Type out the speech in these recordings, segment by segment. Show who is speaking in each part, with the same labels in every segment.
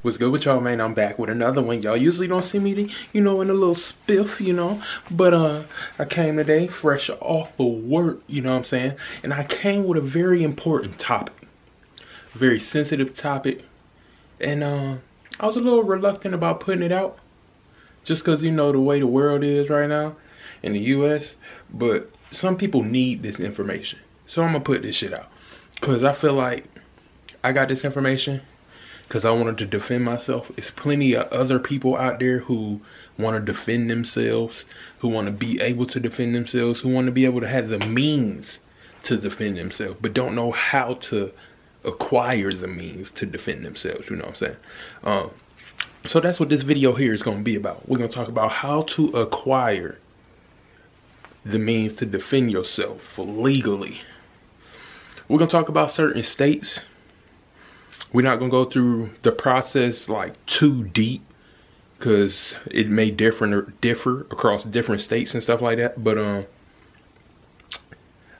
Speaker 1: What's good with y'all, man? I'm back with another one. Y'all usually don't see me, in a little spiff, but I came today fresh off of work, you know what I'm saying? And I came with a very important topic, very sensitive topic, and I was a little reluctant about putting it out, just because the way the world is right now in the U.S. But some people need this information, so I'm gonna put this shit out, cause I feel like I got this information because I wanted to defend myself. There's plenty of other people out there who want to defend themselves, who want to be able to defend themselves, who want to be able to have the means to defend themselves, but don't know how to acquire the means to defend themselves, you know what I'm saying? So that's what this video here is going to be about. We're going to talk about how to acquire the means to defend yourself legally. We're going to talk about certain states. We're not going to go through the process like too deep, because it may differ across different states and stuff like that. But I'm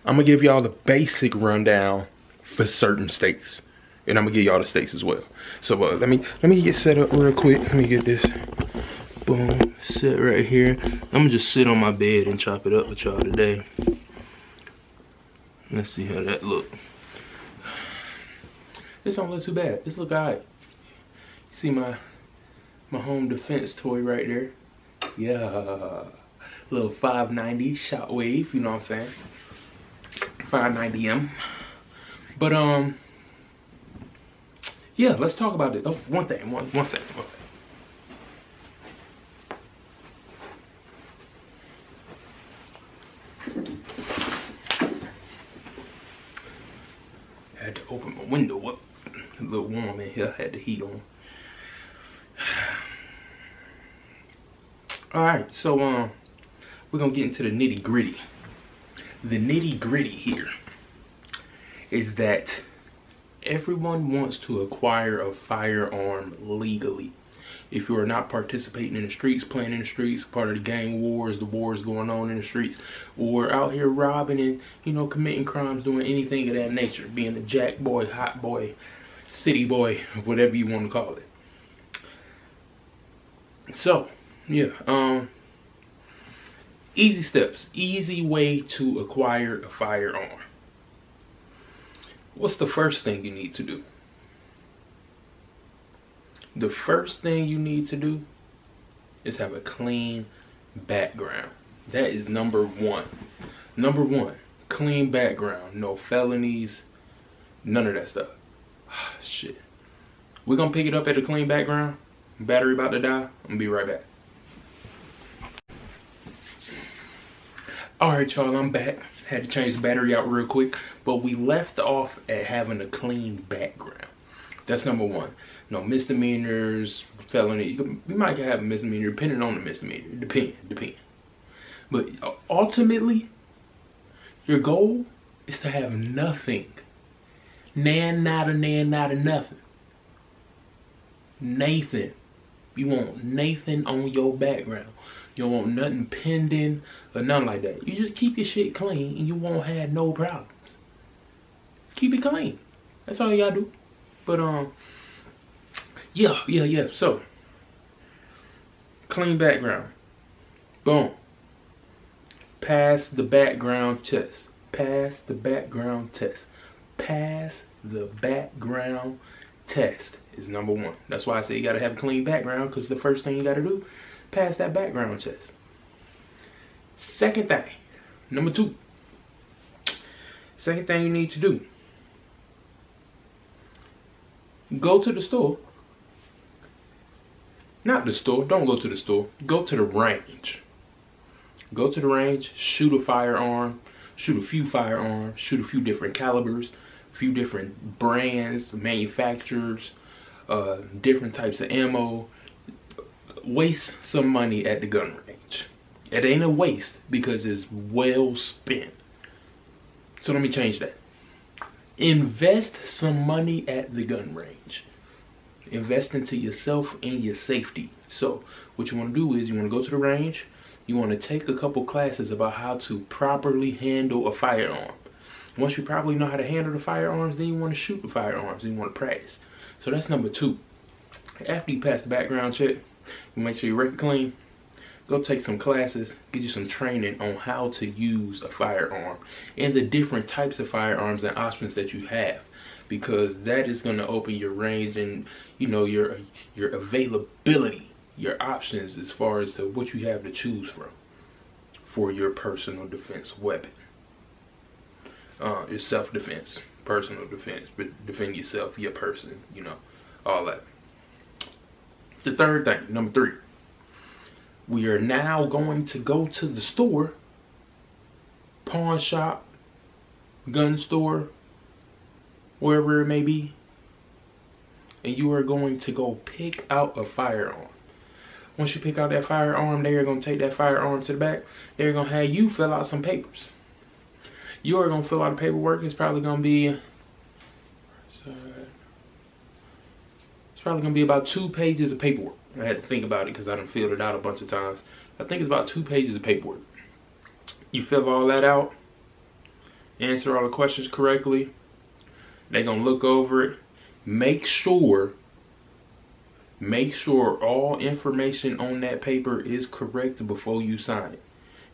Speaker 1: going to give y'all the basic rundown for certain states, and I'm going to give y'all the states as well. So let me get set up real quick. Let me get this boom set right here. I'm going to just sit on my bed and chop it up with y'all today. Let's see how that look. This don't look too bad. This look alright. See my home defense toy right there? Yeah. Little 590 shockwave, you know what I'm saying? 590M. But yeah, let's talk about it. Oh, one second. Had to open my window up. A little warm in here. I had the heat on. Alright, so we're gonna get into the nitty gritty. The nitty gritty here is that everyone wants to acquire a firearm legally. If you are not participating in the streets, playing in the streets, part of the gang wars, the wars going on in the streets, or out here robbing and committing crimes, doing anything of that nature, being a jack boy, hot boy, city boy, whatever you want to call it. So yeah, easy steps, easy way to acquire a firearm. What's the first thing you need to do? The first thing you need to do is have a clean background. That is number one. Number one, clean background. No felonies, none of that stuff. Shit. We're gonna pick it up at a clean background. Battery about to die. I'm gonna be right back. Alright, y'all, I'm back. Had to change the battery out real quick, but we left off at having a clean background. That's number one. No misdemeanors, felony. You might have a misdemeanor depending on the misdemeanor. Depend. But ultimately, your goal is to have nothing. Nada, nothing. Nathan. You want Nathan on your background. You don't want nothing pending or nothing like that. You just keep your shit clean and you won't have no problems. Keep it clean. That's all you gotta do. But yeah. So, clean background. Boom. Pass the background test. Pass the background test. Pass the background test is number one. That's why I say you gotta have a clean background, because the first thing you gotta do, pass that background test. Second thing, number two. Second thing you need to do, go to the store. Not the store, don't go to the store. Go to the range. Go to the range, shoot a firearm, shoot a few firearms, shoot a few different calibers, a few different brands, manufacturers, different types of ammo. Waste some money at the gun range. It ain't a waste because it's well spent. So let me change that. Invest some money at the gun range. Invest into yourself and your safety. So what you want to do is you want to go to the range. You want to take a couple classes about how to properly handle a firearm. Once you properly know how to handle the firearms, then you want to shoot the firearms and you want to practice. So that's number two. After you pass the background check, you make sure your record clean. Go take some classes, get you some training on how to use a firearm and the different types of firearms and options that you have, because that is going to open your range and, you know, your availability, your options as far as to what you have to choose from for your personal defense weapon. Your self-defense, personal defense, but defend yourself, your person, you know, all that. The third thing, number 3. We are now going to go to the store, pawn shop, gun store, wherever it may be, and you are going to go pick out a firearm. Once you pick out that firearm, they are going to take that firearm to the back. They're going to have you fill out some papers. You are going to fill out the paperwork. It's probably going to be about 2 pages of paperwork. I had to think about it because I done filled it out a bunch of times. I think it's about 2 pages of paperwork. You fill all that out, answer all the questions correctly. They're going to look over it. Make sure all information on that paper is correct before you sign it.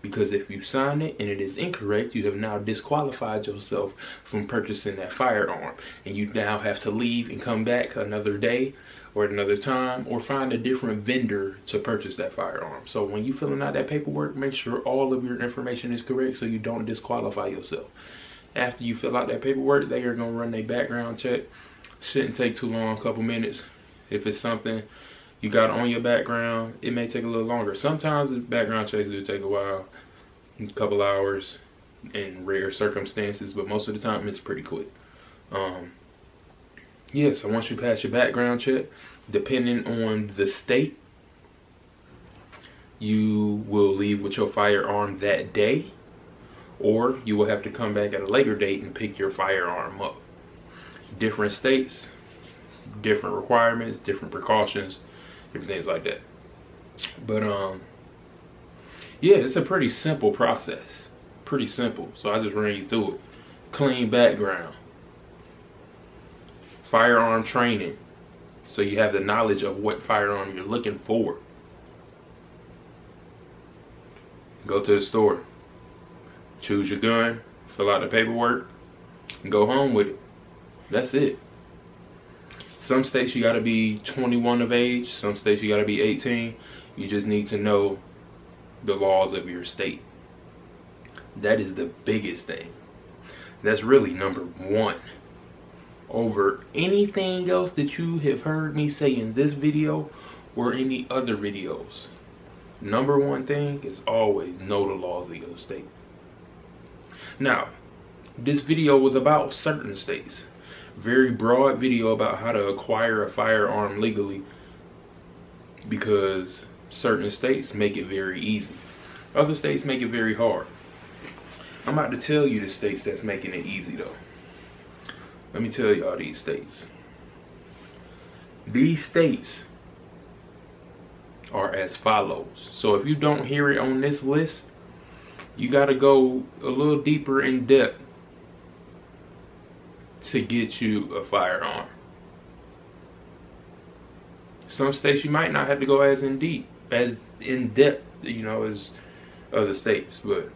Speaker 1: Because if you sign it and it is incorrect, you have now disqualified yourself from purchasing that firearm. And you now have to leave and come back another day or at another time, or find a different vendor to purchase that firearm. So when you filling out that paperwork, make sure all of your information is correct so you don't disqualify yourself. After you fill out that paperwork, they are going to run their background check. Shouldn't take too long, a couple minutes. If it's something you got on your background, it may take a little longer. Sometimes the background checks do take a while, a couple hours in rare circumstances, but most of the time it's pretty quick. So once you pass your background check, depending on the state, you will leave with your firearm that day, or you will have to come back at a later date and pick your firearm up. Different states, different requirements, different precautions, different things like that. But it's a pretty simple process. Pretty simple. So I just ran you through it. Clean background. Firearm training, so you have the knowledge of what firearm you're looking for. Go to the store, choose your gun, fill out the paperwork, and go home with it. That's it. Some states you gotta be 21 of age, some states you gotta be 18. You just need to know the laws of your state. That is the biggest thing. That's really number 1. Over anything else that you have heard me say in this video or any other videos. Number 1 thing is always know the laws of your state. Now, this video was about certain states. Very broad video about how to acquire a firearm legally, because certain states make it very easy. Other states make it very hard. I'm about to tell you the states that's making it easy though. Let me tell y'all these states. These states are as follows. So if you don't hear it on this list, you got to go a little deeper in depth to get you a firearm. Some states you might not have to go as in depth, you know, as other states, but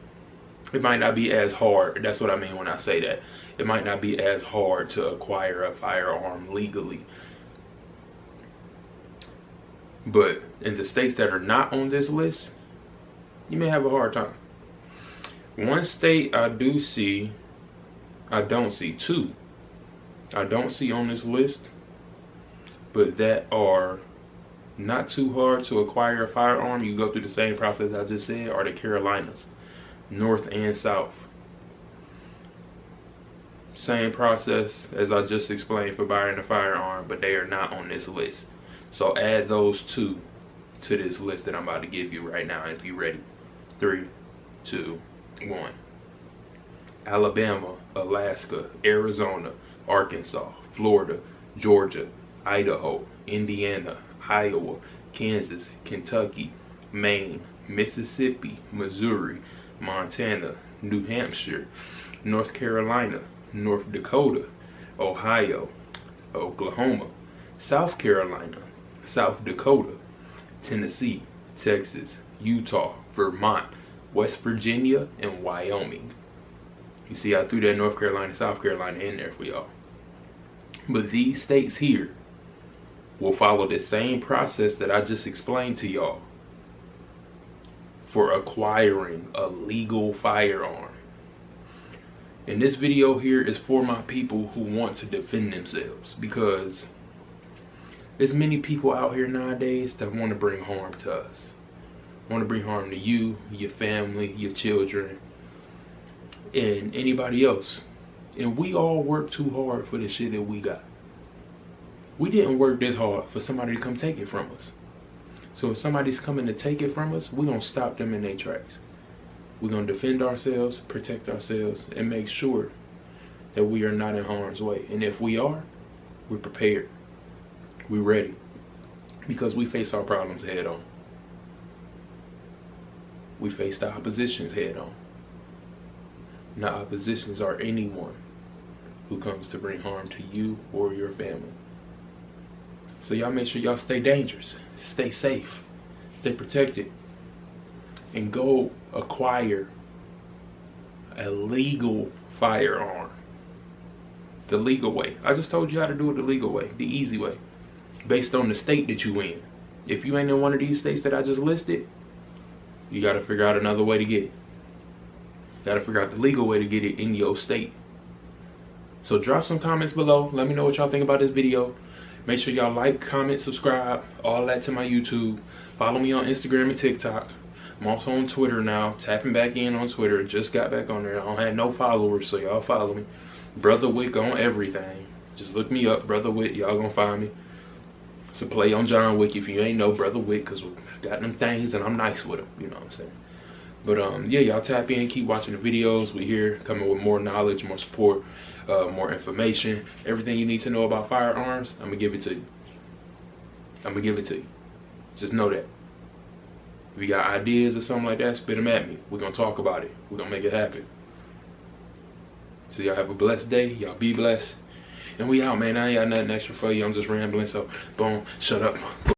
Speaker 1: it might not be as hard. That's what I mean when I say that. It might not be as hard to acquire a firearm legally. But in the states that are not on this list, you may have a hard time. One state I don't see two I don't see on this list, but that are not too hard to acquire a firearm. You go through the same process I just said, are the Carolinas, North and South. Same process as I just explained for buying a firearm, but they are not on this list. So add those 2 to this list that I'm about to give you right now if you're ready. 3, 2, 1. Alabama, Alaska, Arizona, Arkansas, Florida, Georgia, Idaho, Indiana, Iowa, Kansas, Kentucky, Maine, Mississippi, Missouri, Montana, New Hampshire, North Carolina, North Dakota, Ohio, Oklahoma, South Carolina, South Dakota, Tennessee, Texas, Utah, Vermont, West Virginia, and Wyoming. You see, I threw that North Carolina, South Carolina in there for y'all. But these states here will follow the same process that I just explained to y'all for acquiring a legal firearm. And this video here is for my people who want to defend themselves, because there's many people out here nowadays that want to bring harm to us. Want to bring harm to you, your family, your children, and anybody else. And we all work too hard for the shit that we got. We didn't work this hard for somebody to come take it from us. So if somebody's coming to take it from us, we're going to stop them in their tracks. We're going to defend ourselves, protect ourselves, and make sure that we are not in harm's way. And if we are, we're prepared. We're ready. Because we face our problems head on. We face the oppositions head on. And the oppositions are anyone who comes to bring harm to you or your family. So y'all make sure y'all stay dangerous, stay safe, stay protected, and go acquire a legal firearm. The legal way. I just told you how to do it the legal way, the easy way, based on the state that you in. If you ain't in one of these states that I just listed, you gotta figure out another way to get it. You gotta figure out the legal way to get it in your state. So drop some comments below. Let me know what y'all think about this video. Make sure y'all like, comment, subscribe, all that to my YouTube. Follow me on Instagram and TikTok. I'm also on Twitter now, tapping back in on Twitter. Just got back on there. I don't have no followers, so y'all follow me. Brother Wick on everything. Just look me up, Brother Wick. Y'all gonna find me. It's a play on John Wick if you ain't know Brother Wick, because we got them things and I'm nice with them. You know what I'm saying? But yeah, y'all tap in, keep watching the videos. We here coming with more knowledge, more support, more information. Everything you need to know about firearms, I'm gonna give it to you. I'm gonna give it to you. Just know that. If you got ideas or something like that, spit them at me. We're gonna talk about it. We're gonna make it happen. So y'all have a blessed day. Y'all be blessed. And we out, man. I ain't got nothing extra for you. I'm just rambling. So boom, shut up.